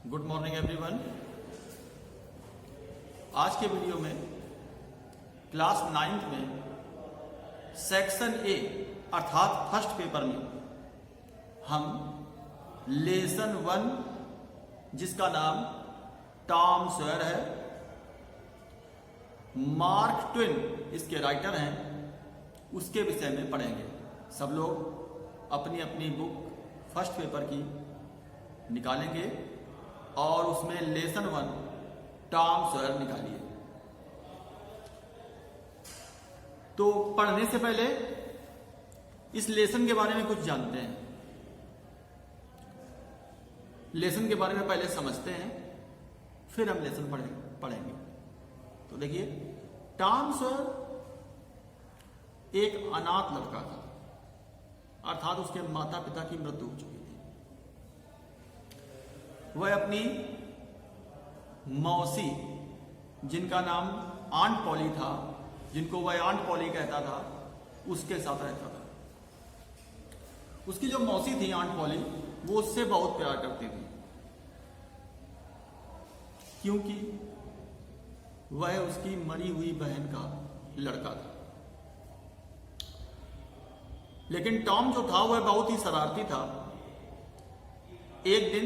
Good morning everyone. आज के video में क्लास 9th में सेक्शन ए अर्थात फर्स्ट पेपर में हम लेसन 1 जिसका नाम टॉम सॉयर है, मार्क ट्वेन इसके राइटर हैं, उसके विषय में पढ़ेंगे। सब लोग अपनी अपनी बुक फर्स्ट पेपर की निकालेंगे और उसमें लेसन 1 टॉम सॉयर निकालिए। तो पढ़ने से पहले इस लेसन के बारे में कुछ जानते हैं। लेसन के बारे में पहले समझते हैं, फिर हम लेसन पढ़ेंगे। तो देखिए, टॉम सॉयर एक अनाथ लड़का था, अर्थात उसके माता पिता की मृत्यु हो चुकी थी। वह अपनी मौसी, जिनका नाम आंट पॉली था, जिनको वह आंट पॉली कहता था, उसके साथ रहता था। उसकी जो मौसी थी आंट पॉली, वो उससे बहुत प्यार करती थी, क्योंकि वह उसकी मरी हुई बहन का लड़का था। लेकिन टॉम जो था वह बहुत ही शरारती था। एक दिन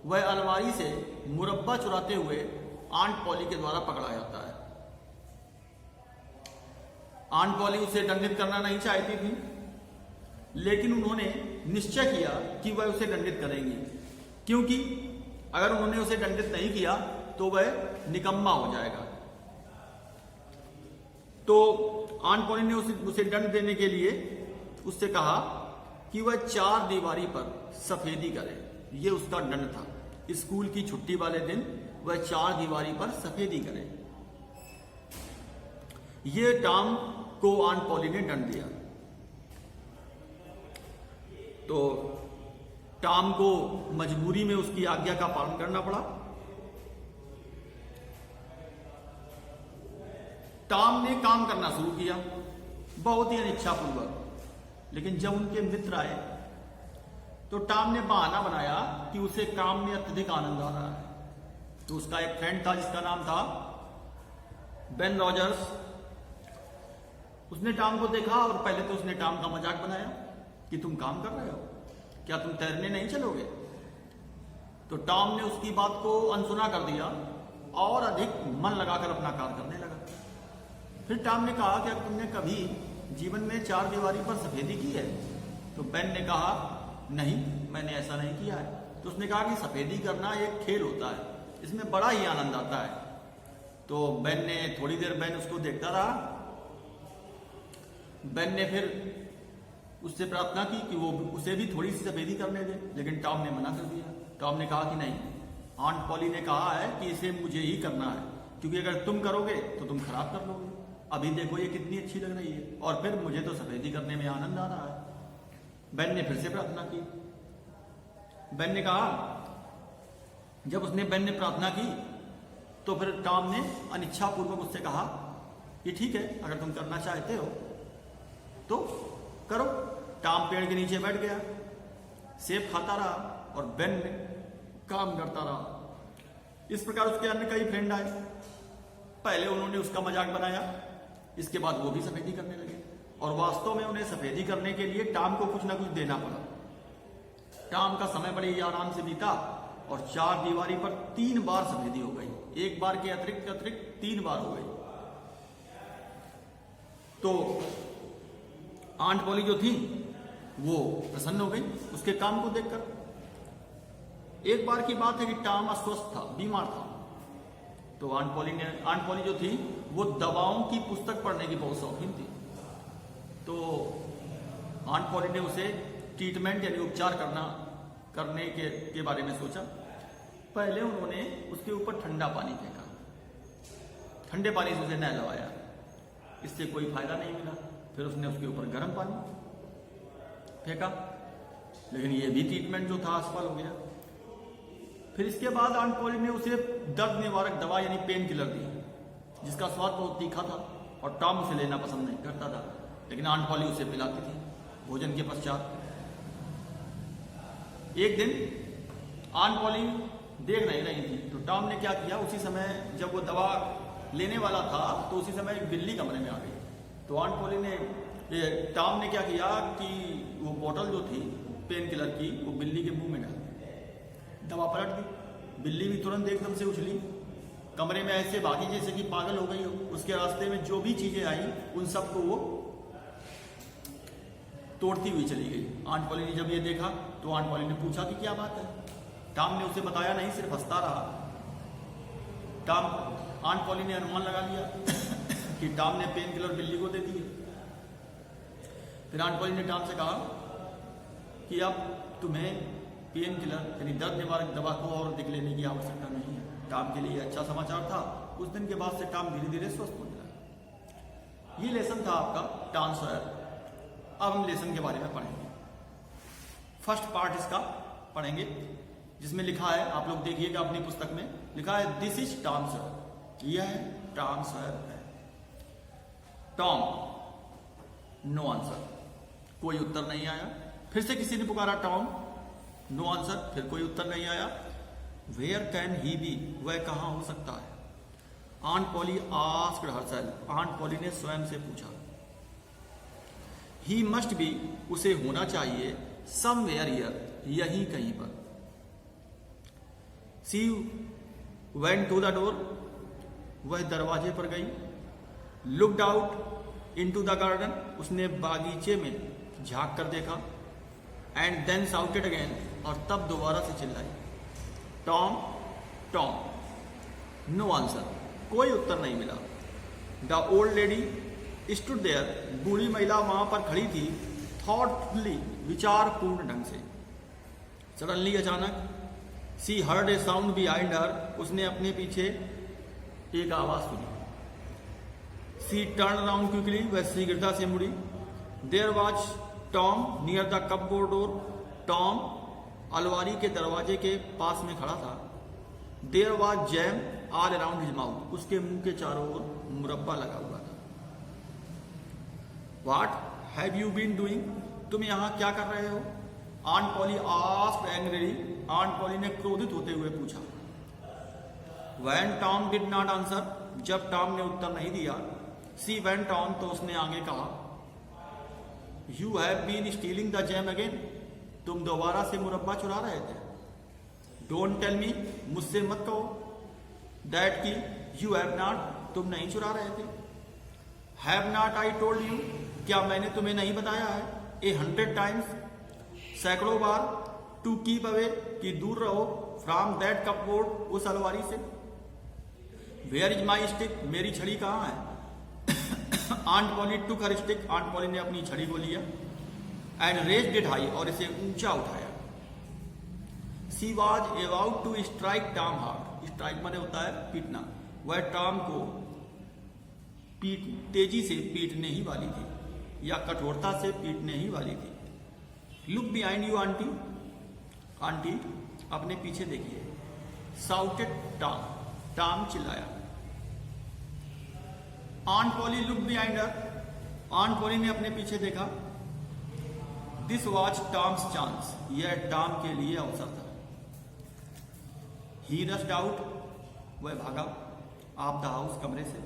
वह अलमारी से मुरब्बा चुराते हुए आंट पॉली के द्वारा पकड़ा जाता है। आंट पॉली उसे दंडित करना नहीं चाहती थी, लेकिन उन्होंने निश्चय किया कि वह उसे दंडित करेंगी, क्योंकि अगर उन्होंने उसे दंडित नहीं किया तो वह निकम्मा हो जाएगा। तो आंट पॉली ने उसे दंड देने के लिए उससे कहा कि वह 4 दीवारी पर सफेदी करे। यह उसका दंड था। स्कूल की छुट्टी वाले दिन वह 4 दीवारी पर सफेदी करे। यह टॉम को आंट पॉली ने दंड दिया। तो टॉम को मजबूरी में उसकी आज्ञा का पालन करना पड़ा। टॉम ने काम करना शुरू किया, बहुत ही अनिच्छापूर्वक। लेकिन जब उनके मित्र आए तो टॉम ने बहाना बनाया कि उसे काम में अत्यधिक आनंद आ रहा है। तो उसका एक फ्रेंड था जिसका नाम था बेन रॉजर्स। उसने टॉम को देखा और पहले तो उसने टॉम का मजाक बनाया कि तुम काम कर रहे हो, क्या तुम तैरने नहीं चलोगे? तो टॉम ने उसकी बात को अनसुना कर दिया और अधिक मन लगाकर अपना कार्य करने लगा। फिर टॉम ने कहा कि तुमने कभी जीवन में 4 दीवारी पर सफेदी की है? तो बेन ने कहा नहीं, मैंने ऐसा नहीं किया है। तो उसने कहा कि सफेदी करना एक खेल होता है, इसमें बड़ा ही आनंद आता है। तो बेन ने थोड़ी देर उसको देखता रहा। बेन ने फिर उससे प्रार्थना की कि वो उसे भी थोड़ी सी सफेदी करने दे, लेकिन टॉम ने मना कर दिया। टॉम ने कहा कि नहीं, आंट पॉली ने कहा है कि इसे मुझे ही करना है, क्योंकि अगर तुम करोगे तो तुम खराब कर लोगे। अभी देखो ये कितनी अच्छी लग रही है, और फिर मुझे तो सफेदी करने में आनंद आ रहा है। बेन ने फिर से प्रार्थना की। बेन ने कहा, जब बेन ने प्रार्थना की तो फिर टॉम ने अनिच्छापूर्वक उससे कहा कि ठीक है, अगर तुम करना चाहते हो तो करो। टॉम पेड़ के नीचे बैठ गया, सेब खाता रहा और बेन काम करता रहा। इस प्रकार उसके अन्य कई फ्रेंड आए। पहले उन्होंने उसका मजाक बनाया, इसके बाद वो भी सफेदी करने लगे, और वास्तव में उन्हें सफेदी करने के लिए टॉम को कुछ ना कुछ देना पड़ा। टॉम का समय बड़े ही आराम से बीता और 4 दीवारी पर 3 बार सफेदी हो गई। एक बार के अतिरिक्त 3 बार हो गई। तो आंट पॉली जो थी वो प्रसन्न हो गई उसके काम को देखकर। एक बार की बात है कि टॉम अस्वस्थ था, बीमार था। तो आंट पॉली जो थी वो दवाओं की पुस्तक पढ़ने की बहुत शौकीन थी। तो आंट पॉली ने उसे ट्रीटमेंट यानी उपचार करने के बारे में सोचा। पहले उन्होंने उसके ऊपर ठंडा पानी फेंका, ठंडे पानी से उसे नहलवाया, इससे कोई फायदा नहीं मिला। फिर उसने उसके ऊपर गर्म पानी फेंका, लेकिन ये भी ट्रीटमेंट जो था असफल हो गया। फिर इसके बाद आंट पॉली ने उसे दर्द निवारक दवा यानी पेन किलर दी, जिसका स्वाद बहुत तीखा था और टॉम उसे लेना पसंद नहीं करता था, लेकिन आंट पॉली उसे पिलाती थी भोजन के पश्चात। एक दिन ऑन पॉली देख नहीं रही थी, तो टॉम ने क्या किया, उसी समय जब वो दवा लेने वाला था तो उसी समय एक बिल्ली कमरे में आ गई। तो ऑन पॉली ने टॉम ने क्या किया कि वो बोतल जो थी पेन किलर की वो बिल्ली के मुंह में डाल दी, दवा पलट दी। बिल्ली भी तुरंत एकदम से उछली, कमरे में ऐसे भागी जैसे कि पागल हो गई हो। उसके रास्ते में जो भी चीजें आई उन सबको वो तोड़ती हुई चली गई। आंट पॉली ने जब ये देखा तो आंट पॉली ने पूछा कि क्या बात है। टॉम ने उसे बताया नहीं, सिर्फ हंसता रहा। आंट पॉली ने अनुमान लगा लिया कि टॉम ने पेन किलर बिल्ली को दे दिए। फिर आंट पॉली ने टॉम से कहा कि अब तुम्हें पेन किलर यानी दर्द निवारक दवा को और दिख लेने की आवश्यकता नहीं है। टॉम के लिए अच्छा समाचार था। उस दिन के बाद से टॉम धीरे धीरे स्वस्थ होने लगा। ये लेसन था आपका टॉम सॉयर। अब हम लेसन के बारे में पढ़ेंगे। फर्स्ट पार्ट इसका पढ़ेंगे जिसमें लिखा है, आप लोग देखिएगा अपनी पुस्तक में लिखा है दिस इज टॉम सॉयर। यह है टॉम सॉयर है। टॉम, नो आंसर, कोई उत्तर नहीं आया। फिर से किसी ने पुकारा टॉम, नो आंसर, फिर कोई उत्तर नहीं आया। वेयर कैन ही बी, वह कहां हो सकता है। Aunt Polly asked herself, aunt Polly ने स्वयं से पूछा। ही मस्ट बी, उसे होना चाहिए, समवेयर हियर, यहीं कहीं पर। She went to the door, वह दरवाजे पर गई। Looked out into the garden, उसने बागीचे में झांक कर देखा। एंड देन शाउटेड अगेन, और तब दोबारा से चिल्लाई, टॉम टॉम। नो आंसर, कोई उत्तर नहीं मिला। The old lady stood there, बूढ़ी महिला वहां पर खड़ी थी, थॉटफुली, विचारपूर्ण ढंग से। सडनली, अचानक, she heard a sound behind her, उसने अपने पीछे एक आवाज सुनी। सी टर्न अराउंड क्विकली, वह शीघ्रता से मुड़ी। There was Tom near the cupboard door, Tom अलमारी के दरवाजे के पास में खड़ा था। There was jam all around his mouth, उसके मुंह के चारों ओर मुरब्बा लगा हुआ था। What have you been doing, तुम यहां क्या कर रहे हो। Aunt Polly asked angrily, aunt Polly ने क्रोधित होते हुए पूछा। When Tom did not answer, जब टॉम ने उत्तर नहीं दिया। सी वेंट ऑन, तो उसने आगे कहा, you have been stealing the jam again, तुम दोबारा से मुरब्बा चुरा रहे थे। डोंट टेल मी, मुझसे मत कहो, दैट की यू हैव नॉट, तुम नहीं चुरा रहे थे। Have not I told you, क्या मैंने तुम्हें नहीं बताया है, 100 टाइम्स, सैकड़ों बार, टू कीप अवे, कि दूर रहो, फ्रॉम दैट कपबोर्ड, उस अलमारी से। वेयर इज माई स्टिक, मेरी छड़ी कहाँ है। आंट पॉली टुक हर स्टिक, आंट पॉली ने अपनी छड़ी को लिया। एंड रेज्ड इट हाई, और इसे ऊंचा उठाया। She was about to strike Tom hard, strike माने होता है पीटना। वह टॉम को तेजी से पीटने ही वाली थी, या कठोरता से पीटने ही वाली थी। Look behind you auntie, auntie अपने पीछे देखिए। साउटेड टॉम, टॉम चिल्लाया। Aunt Polly look behind her, aunt Polly ने अपने पीछे देखा। दिस वॉज टॉम्स चांस, यह टॉम के लिए अवसर था। ही रश्ड आउट, वह भागा ऑफ द हाउस, कमरे से।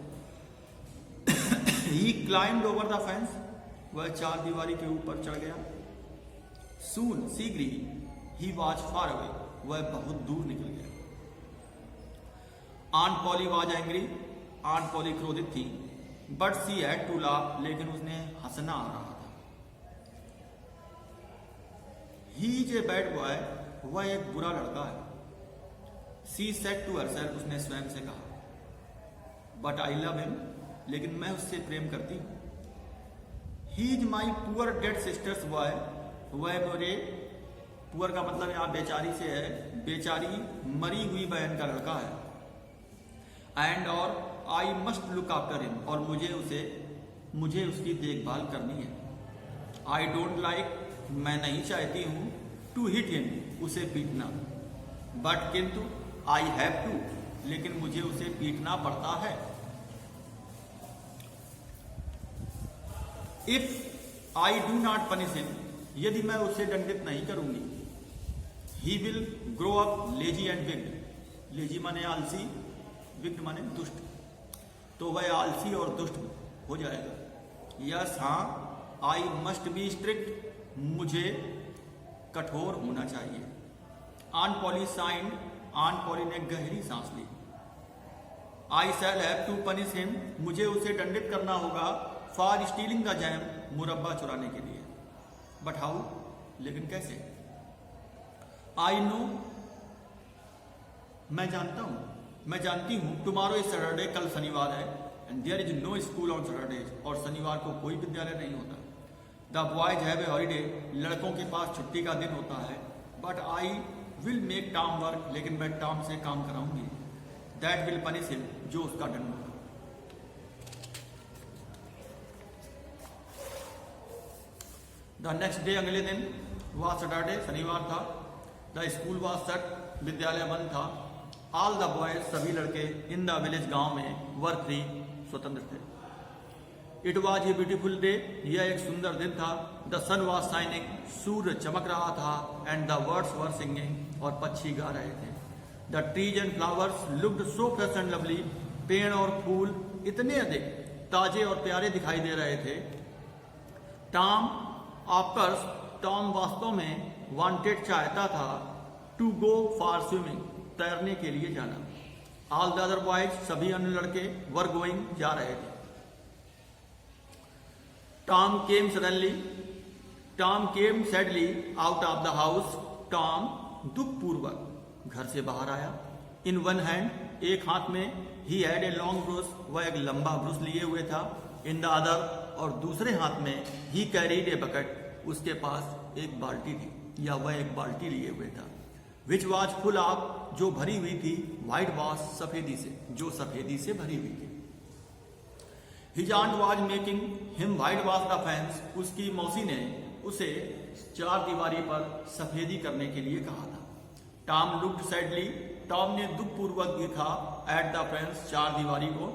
ही क्लाइम्ड ओवर द फेंस, वह चार दीवारी के ऊपर चढ़ गया। सून, शीघ्र ही वॉज फार अवे, वह बहुत दूर निकल गया। Aunt Polly was angry, aunt Polly क्रोधित थी। But she had to laugh, लेकिन उसने हंसना आ रहा था। He is a bad boy, वह एक बुरा लड़का है। सी सेड टू हरसेल्फ, उसने स्वयं से कहा। बट आई लव हिम, लेकिन मैं उससे प्रेम करती हूं। He is my poor dead sisters boy, वह मेरे, पुअर का मतलब यहां बेचारी से है, बेचारी मरी हुई बहन का लड़का है। एंड और I must look after him, और मुझे उसकी देखभाल करनी है। आई डोंट लाइक, मैं नहीं चाहती हूं, टू हिट हिम, उसे पीटना। बट किंतु आई हैव टू, लेकिन मुझे उसे पीटना पड़ता है। If I do not punish him, यदि मैं उसे दंडित नहीं करूंगी, he will grow up lazy and विग्ड। Lazy माने आलसी, विग्ड माने दुष्ट, तो वह आलसी और दुष्ट हो जाएगा। यस हाँ, आई मस्ट बी स्ट्रिक्ट, मुझे कठोर होना चाहिए। Aunt Polly sighed, Aunt Polly ने गहरी सांस ली। I shall have to punish him, मुझे उसे दंडित करना होगा। फॉर स्टीलिंग द जैम, मुरब्बा चुराने के लिए। बट हाउ, लेकिन कैसे? आई नो, मैं जानता हूं, मैं जानती हूं। टुमारो इज सैटरडे, कल शनिवार है। And there is no school on Saturdays, और शनिवार को कोई विद्यालय नहीं होता। The boys have a holiday, लड़कों के पास छुट्टी का दिन होता है। But I will make Tom work, लेकिन मैं टॉम से काम कराऊंगी। दैट विल पनिश हिम, जो उसका दंड होगा। द नेक्स्ट डे, अगले दिन वह सैटरडे, शनिवार था। द स्कूल वॉज शट, विद्यालय बंद था। ऑल द बॉयज, सभी लड़के, इन द विलेज, गांव में, वर फ्री, स्वतंत्र थे। It was a beautiful day, यह एक सुंदर दिन था। द सन वॉज शाइनिंग, सूर्य चमक रहा था। And the birds were singing, और पक्षी गा रहे थे। The trees and flowers looked so fresh and lovely, पेड़ और फूल इतने अधिक ताजे और प्यारे दिखाई दे रहे थे। टॉम ऑफकोर्स, टॉम वास्तव में वांटेड, चाहता था, टू गो फॉर स्विमिंग, तैरने के लिए जाना। ऑल द अदर बॉयज, सभी अन्य लड़के, वर गोइंग, जा रहे थे। Tom came suddenly, Tom came sadly out of the house, Tom दुखपूर्वक घर से बाहर आया। इन वन हैंड, एक हाथ में, he had a long Bruce, वह एक लंबा ब्रूस लिए हुए था। इन द अदर, और दूसरे हाथ में, ही कैरीड ए बकेट, उसके पास एक बाल्टी थी, या वह एक बाल्टी लिए हुए था। विच वॉज फुल ऑफ, जो भरी हुई थी, व्हाइट वॉश, सफेदी से, जो सफेदी से भरी हुई थी। His aunt was making him white wash the fence, उसकी मौसी ने उसे चार दीवारी पर सफेदी करने के लिए कहा था। टॉम लुक्ड सैडली, टॉम ने दुखपूर्वक देखा, एट द फेंस, चार दीवारी को।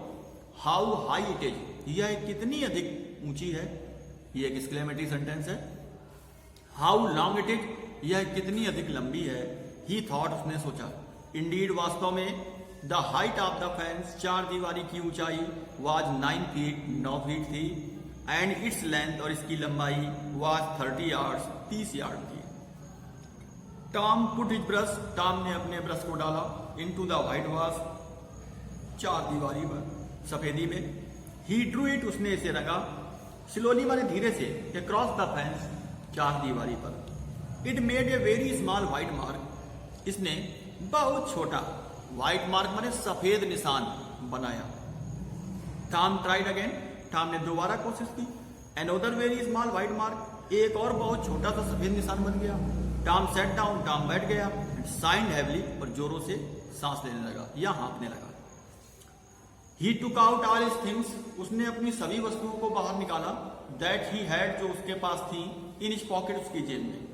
हाउ हाई इट इज, यह कितनी अधिक ऊंची है, यह एक एक्सक्लेमेटरी सेंटेंस है। हाउ लॉन्ग इट इज, यह कितनी अधिक लंबी है। ही थॉट, उसने सोचा। इंडीड, वास्तव में, the height of the fence, चार दीवारी की ऊंचाई, वाज 9 फीट, 9 फीट थी। एंड इट्स लेंथ, और इसकी लंबाई, वाज 30 यार्ड्स, 30 यार्ड थी। Tom put his brush, Tom ने अपने ब्रश को डाला, इनटू द व्हाइट वॉश, चार दीवारी पर, सफेदी में। ही ड्रू इट, उसने इसे रंगा। स्लोली माने धीरे से, अक्रॉस द फेंस, चार दीवारी पर। It made a very small white mark, इसने बहुत छोटा व्हाइट मार्क माने सफेद निशान बनाया। टॉम ट्राइड अगेन, टॉम ने दोबारा कोशिश की। Another very small white mark, एक और बहुत छोटा सा सफेद निशान बन गया। टॉम सेट डाउन, टॉम बैठ गया। साइंड हैवली, और जोरों से सांस लेने लगा या हाँफने लगा। He took out all his things, उसने अपनी सभी वस्तुओं को बाहर निकाला। दैट ही हैड, जो उसके पास थी, इन हिज पॉकेट, उसकी जेब में।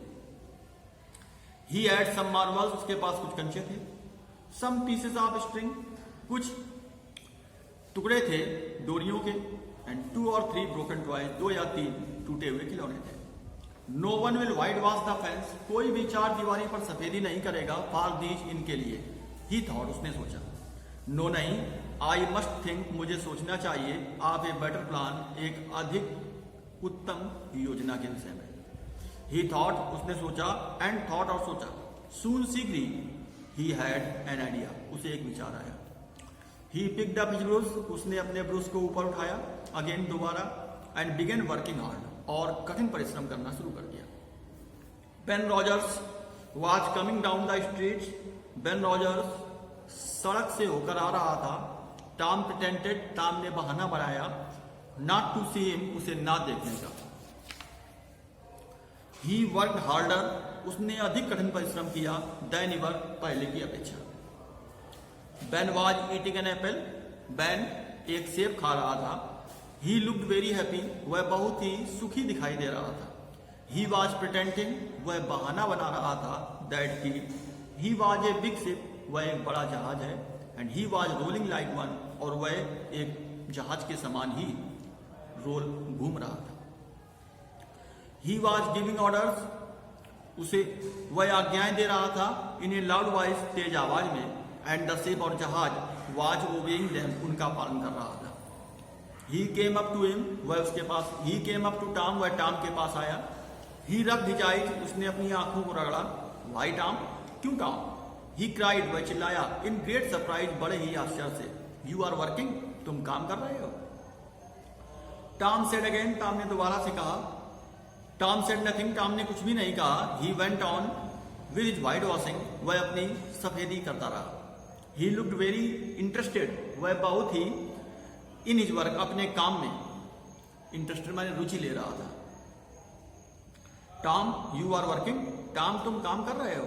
ही हैड सम मार्बल्स, उसके पास कुछ कंचे थे। सम पीसेस ऑफ स्ट्रिंग, कुछ टुकड़े थे डोरियों के। एंड 2 और 3 ब्रोकन टॉयज, 2 या 3 टूटे हुए खिलौने थे। No one will white wash the fence, कोई भी चार दीवारी पर सफेदी नहीं करेगा। फॉर दीज, इनके लिए। ही थॉट, उसने सोचा। नो नहीं, आई मस्ट थिंक, मुझे सोचना चाहिए। ऑफ ए बेटर प्लान, एक अधिक उत्तम योजना के विषय में। ही थॉट, उसने सोचा। एंड थॉट, और सोचा। सून, शीघ्र ही, ही हैड एन आइडिया, उसे एक विचार आया। He picked up his brush, उसने अपने ब्रूश को ऊपर उठाया। अगेन, दोबारा। एंड बिगेन वर्किंग हार्ड, और कठिन परिश्रम करना शुरू कर दिया। Ben Rogers was coming down the streets, Ben Rogers सड़क से होकर आ रहा था। टॉम प्रिटेंटेड, टॉम ने बहाना बनाया, नॉट टू सी हिम, उसे ना देखने का। ही वर्क हार्डर, उसने अधिक कठिन परिश्रम किया। देन एवर, पहले की अपेक्षा। Ben was eating an apple, Ben एक सेब खा रहा था। ही लुक्ड वेरी हैप्पी, वह बहुत ही सुखी दिखाई दे रहा था। ही वॉज प्रिटेंटिंग, वह बहाना बना रहा था। That he was a big ship, वह एक बड़ा जहाज है। And he was rolling like one, और वह एक जहाज के समान ही रोल घूम रहा था। ही वॉज गिविंग ऑर्डर्स, उसे वह आज्ञाएं दे रहा था इन ए लाउड वॉइस, तेज आवाज में, एंड द शिप और जहाज वाज ओबेइंग देम, उनका पालन कर रहा था। ही केम अप टू हिम, वह उसके पास, ही केम अप टू टॉम, वह टॉम के पास आया। ही रब्ड हिज आइज, उसने अपनी आंखों को रगड़ा। व्हाई टॉम, क्यों टॉम? ही क्राइड, वह चिल्लाया, इन ग्रेट सरप्राइज, बड़े ही आश्चर्य से, यू आर वर्किंग, तुम काम कर रहे हो। टॉम सेड अगेन, टॉम ने दोबारा से कहा। टॉम सेड नथिंग, टॉम ने कुछ भी नहीं कहा। He went on with his white washing, वह अपनी सफेदी करता रहा। ही लुक्ड वेरी इंटरेस्टेड, वह बहुत ही इन हिज वर्क, अपने काम में इंटरेस्टेड माने रुचि ले रहा था। Tom, you are working, Tom तुम काम कर रहे हो।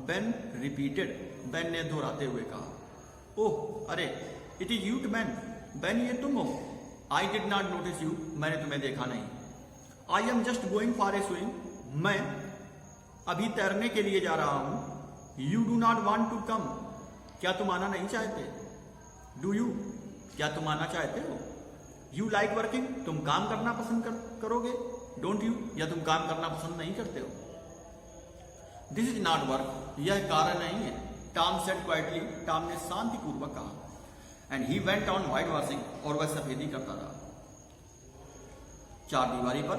बेन रिपीटेड, बेन ने दोहराते हुए कहा। ओह अरे, it is you Ben, Ben ये तुम हो। I did not notice you, मैंने तुम्हें देखा नहीं। I am just going for a swim, मैं अभी तैरने के लिए जा रहा हूं। You do not want to come, क्या तुम आना नहीं चाहते? डू यू, क्या तुम आना चाहते हो? यू लाइक वर्किंग, तुम काम करना पसंद करोगे? डोंट यू, या तुम काम करना पसंद नहीं करते हो? दिस इज नॉट वर्क, यह कार्य नहीं है। टॉम सेड क्वाइटली, टॉम ने शांतिपूर्वक कहा। And he went on white washing, और वह सफेदी करता रहा। चार दीवारी पर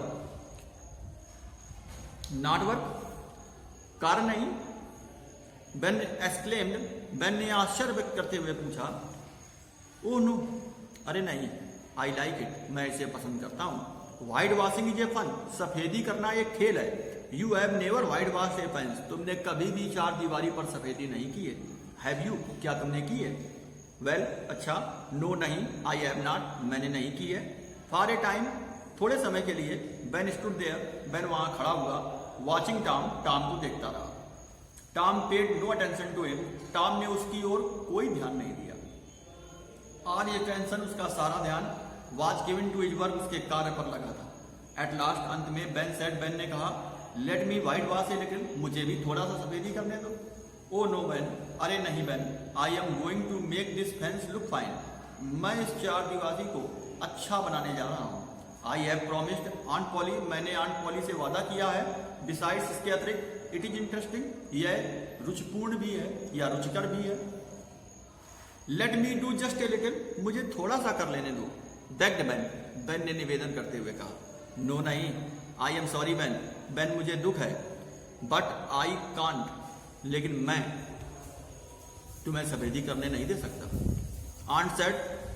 नॉट वर्क, कार्य नहीं। बेन एक्सक्लेम्ड, बेन ने आश्चर्य व्यक्त करते हुए पूछा। ओह नो, अरे नहीं। आई लाइक इट, मैं इसे पसंद करता हूं। White washing is a fun, सफेदी करना एक खेल है। You have never white wash a fence, तुमने कभी भी चार दीवारी पर सफेदी नहीं की है। हैव यू, क्या तुमने की है? वेल, अच्छा। नो नहीं, आई हैव नॉट, मैंने नहीं की है। फॉर ए टाइम, थोड़े समय के लिए। बेन स्टूड देयर, बेन वहां खड़ा हुआ। वॉचिंग टॉम, टॉम को देखता रहा। Tom paid no attention to him, Tom ने उसकी ओर कोई ध्यान नहीं दिया। ऑल अटेंशन, उसका सारा ध्यान, was given to his work, उसके कार्य पर लगा था। एट लास्ट, अंत में, बेन सेड, बेन ने कहा, let me white wash a little, मुझे भी थोड़ा सा सफेदी करने दो। ओ नो बेन, अरे नहीं Ben, I am going to make this fence look fine, मैं इस चार दीवारी को अच्छा बनाने जा रहा हूँ। I have promised aunt Polly, मैंने आंट पॉली से वादा किया है। बिसाइड्स, इसके अतिरिक्त, इट इज इंटरेस्टिंग, यह रुचिपूर्ण भी है या रुचिकर भी है। Let me do just a little, मुझे थोड़ा सा कर लेने दो। बेग्ड बेन, बेन ने निवेदन करते हुए कहा। नो नहीं, I am sorry Ben, Ben मुझे दुख है। बट आई कांट, लेकिन मैं तुम्हें सफेदी करने नहीं दे सकता। आंट सेड,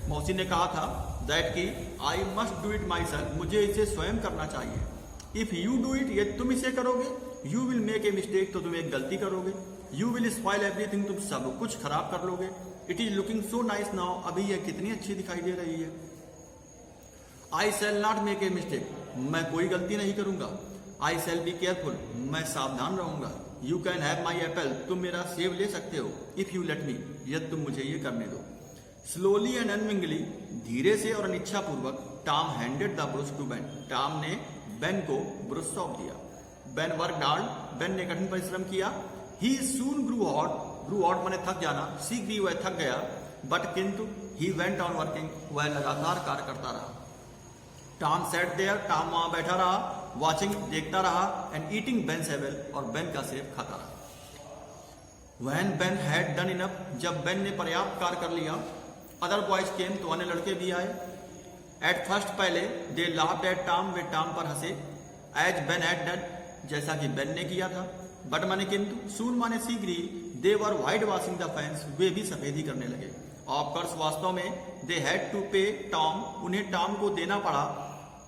मौसी ने कहा था, दैट की I must do it my self, मुझे इसे स्वयं करना चाहिए। इफ यू डू इट, ये तुम इसे करोगे, you will make a mistake, तो तुम एक गलती करोगे। यू विल स्पॉइल एवरीथिंग, तुम सब कुछ खराब कर लोगे। It is looking so nice now, अभी यह कितनी अच्छी दिखाई दे रही है। I shall not make a mistake, मैं कोई गलती नहीं करूंगा। आई शैल बी केयरफुल, मैं सावधान रहूंगा। You can have my Apple, तुम मेरा सेब ले सकते हो। इफ यू लेट मी, यदि तुम मुझे ये करने दो। स्लोली एंड अनविंगली, धीरे से और अनिच्छापूर्वक, Tom handed the brush to Ben, Tom ने बेन को ब्रुश सौंप दिया। बेन वर्क हार्ड, बेन ने कठिन परिश्रम किया। ही सून ग्रू हॉट माने थक जाना, शीघ्र वह थक गया। बट किंतु, ही वेंट ऑन वर्किंग, वह लगातार कार्य करता रहा। टॉम सेट देयर, टॉम वहां बैठा रहा। वॉचिंग, देखता रहा। एंड ईटिंग बेन सेबल, और बेन का सेब खाता रहा। When Ben had done enough, जब बेन ने पर्याप्त कार्य कर लिया, अदर बॉयज केम, तो अन्य लड़के भी आए। एट फर्स्ट, पहले, दे लाफ्ड एट टॉम, वे टॉम पर हंसे। एज बेन हैड डन, जैसा कि बेन ने किया था। बट माने किंतु, सून माने शीघ्र ही, they were white washing the fence, वे भी सफेदी करने लगे। ऑफकोर्स, वास्तव में, they had to pay Tom, उन्हें टॉम को देना पड़ा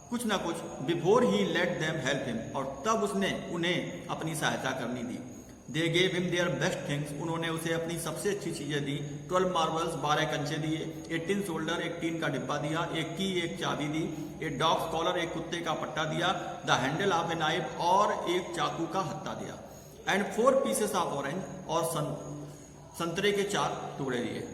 कुछ ना कुछ। Before he let them help him, और तब उसने उन्हें अपनी सहायता करनी दी। They gave him their best things, उन्होंने उसे अपनी सबसे अच्छी चीजें दी। 12 मार्बल्स, 12 कंचे दिए। 18 शोल्डर, एक टीन का डिब्बा दिया। एक की, एक चाबी दी। एक डॉग्स कॉलर, एक कुत्ते का पट्टा दिया। The handle of a knife, और एक चाकू का हत्था दिया। एंड 4 पीसेस ऑफ ऑरेंज, और संतरे के 4 टुकड़े दिए।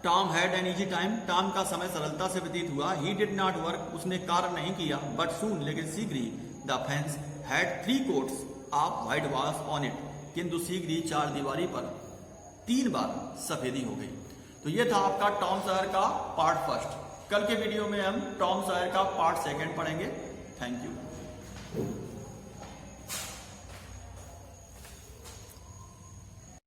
Tom had an easy time, Tom का समय सरलता से व्यतीत हुआ। ही डिड नॉट वर्क, उसने कार्य नहीं किया। बट सून, लेकिन शीघ्र ही, the fence had 3 coats of white wash on it, किंतु शीघ्र ही 4 दीवारी पर 3 बार सफेदी हो गई। तो ये था आपका टॉम सॉयर का पार्ट फर्स्ट। कल के वीडियो में हम टॉम सॉयर का पार्ट सेकंड पढ़ेंगे। Thank you.